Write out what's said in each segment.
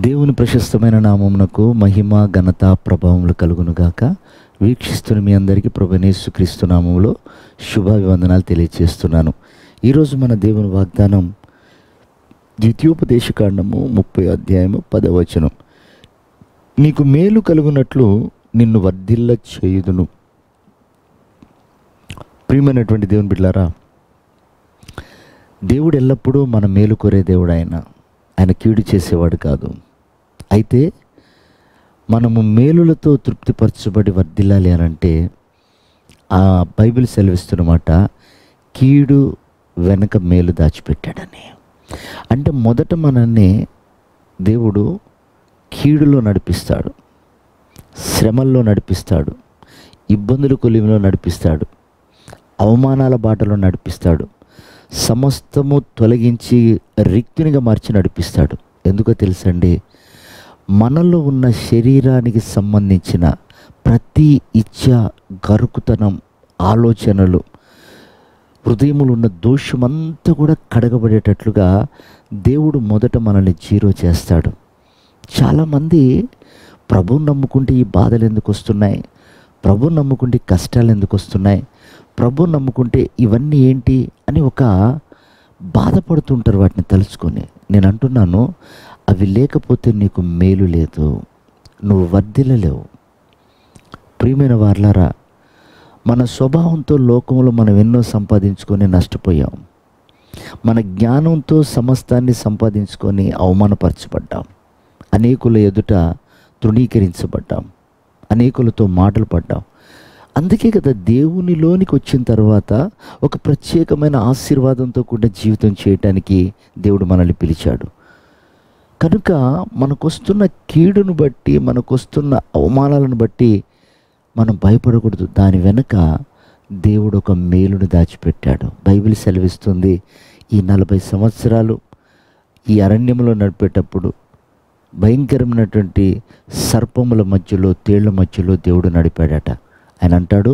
దేవుని ప్రశస్తమైన నామమునకు మహిమ ఘనత ప్రభావములు కలుగునుగాక. వీక్షిస్తున్న మీ అందరికీ ప్రభువైన యేసుక్రీస్తు నామములో శుభాభివందనాలు తెలియజేస్తున్నాను. ఈరోజు మన దేవుని వాగ్దానం ద్వితీయోపదేశకాండము 30వ అధ్యాయము 10వ వచనం. నీకు మేలు కలుగునట్లు నిన్ను వర్ధిల్ల చేయుదును. ప్రియమైనటువంటి దేవుని బిడ్డలారా, దేవుడు ఎల్లప్పుడూ మన మేలు కోరే దేవుడు. ఆయన కీడు చేసేవాడు కాదు. అయితే మనము మేలులతో తృప్తిపరచబడి వర్ధిల్లాలి అనంటే ఆ బైబిల్ సెలవిస్తున్నమాట, కీడు వెనక మేలు దాచిపెట్టాడని. అంటే మొదట మనల్ని దేవుడు కీడులో నడిపిస్తాడు, శ్రమల్లో నడిపిస్తాడు, ఇబ్బందుల కొలిమిలో నడిపిస్తాడు, అవమానాల బాటలో నడిపిస్తాడు, సమస్తము తొలగించి రిక్తునిగా మార్చి నడిపిస్తాడు. ఎందుకో తెలుసండి, మనలో ఉన్న శరీరానికి సంబంధించిన ప్రతి ఇచ్చ, గరుకుతనం, ఆలోచనలు, హృదయములు ఉన్న దోషమంతా కూడా కడగబడేటట్లుగా దేవుడు మొదట మనల్ని జీరో చేస్తాడు. చాలామంది ప్రభువుని నమ్ముకుంటే ఈ బాధలు ఎందుకు వస్తున్నాయి, ప్రభువుని నమ్ముకుంటే కష్టాలు ఎందుకు వస్తున్నాయి, ప్రభువుని నమ్ముకుంటే ఇవన్నీ ఏంటి అని ఒక బాధపడుతుంటారు వాటిని తలుచుకొని. నేను అంటున్నాను, అవి లేకపోతే నీకు మేలు లేదు, నువ్వు వర్ధిల్లలేవు. ప్రియమైన వారలారా, మన స్వభావంతో లోకంలో మనం ఎన్నో సంపాదించుకొని నష్టపోయాం. మన జ్ఞానంతో సమస్తాన్ని సంపాదించుకొని అవమానపరచబడ్డాం, అనేకుల ఎదుట తృణీకరించబడ్డాం, అనేకులతో మాటలు పడ్డాం. అందుకే కదా దేవునిలోనికి వచ్చిన తర్వాత ఒక ప్రత్యేకమైన ఆశీర్వాదంతో కూడిన జీవితం చేయటానికి దేవుడు మనల్ని పిలిచాడు. కనుక మనకొస్తున్న కీడును బట్టి, మనకొస్తున్న అవమానాలను బట్టి మనం భయపడకూడదు. దాని వెనుక దేవుడు ఒక మేలును దాచిపెట్టాడు. బైబిల్ సెలవిస్తుంది, ఈ 40 సంవత్సరాలు ఈ అరణ్యంలో నడిపేటప్పుడు భయంకరమైనటువంటి సర్పముల మధ్యలో, తేళ్ల మధ్యలో దేవుడు నడిపాడట. ఆయన అంటాడు,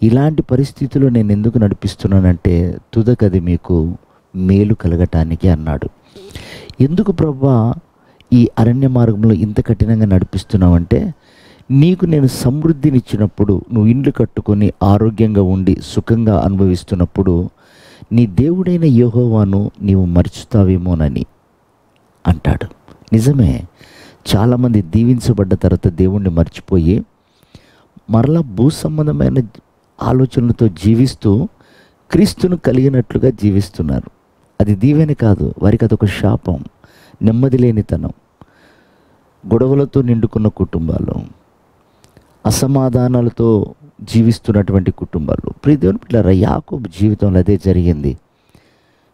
ఇలాంటి పరిస్థితుల్లో నేను ఎందుకు నడిపిస్తున్నానంటే తుదకది మీకు మేలు కలగటానికి అన్నాడు. ఎందుకు ప్రభువా ఈ అరణ్య మార్గంలో ఇంత కఠినంగా నడిపిస్తున్నావంటే, నీకు నేను సమృద్ధినిచ్చినప్పుడు, నువ్వు ఇండ్లు కట్టుకొని ఆరోగ్యంగా ఉండి సుఖంగా అనుభవిస్తున్నప్పుడు నీ దేవుడైన యెహోవాను నీవు మర్చుతావేమోనని అంటాడు. నిజమే, చాలామంది దీవించబడ్డ తర్వాత దేవుణ్ణి మర్చిపోయి మరలా భూ సంబంధమైన ఆలోచనలతో జీవిస్తూ క్రీస్తును కలిగినట్లుగా జీవిస్తున్నారు. అది దీవెన కాదు, వారికి అదొక శాపం. నెమ్మది లేనితనం, గొడవలతో నిండుకున్న కుటుంబాలు, అసమాధానాలతో జీవిస్తున్నటువంటి కుటుంబాలు. ప్రియ దేవుని పిల్లలారా, యాకోబు జీవితంలో అదే జరిగింది.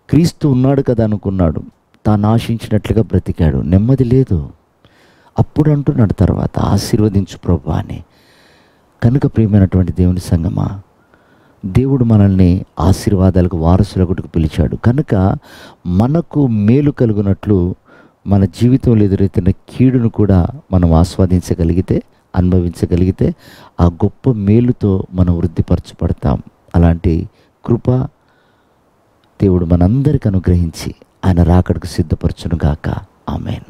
క్రీస్తు ఉన్నాడు కదా అనుకున్నాడు, తాను ఆశించినట్లుగా బ్రతికాడు, నెమ్మది లేదు. అప్పుడు అంటున్నాడు తర్వాత, ఆశీర్వదించు ప్రభువా అని. కనుక ప్రియమైనటువంటి దేవుని సంగమా, దేవుడు మనల్ని ఆశీర్వాదాలకు వారసులకు పిలిచాడు. కనుక మనకు మేలు కలుగునట్లు మన జీవితంలో ఎదురైతున్న కీడును కూడా మనం ఆస్వాదించగలిగితే, అనుభవించగలిగితే ఆ గొప్ప మేలుతో మనం వృద్ధిపరచబడతాం. అలాంటి కృప దేవుడు మనందరికి అనుగ్రహించి ఆయన రాకడకు సిద్ధపరచునుగాక. ఆమేన్.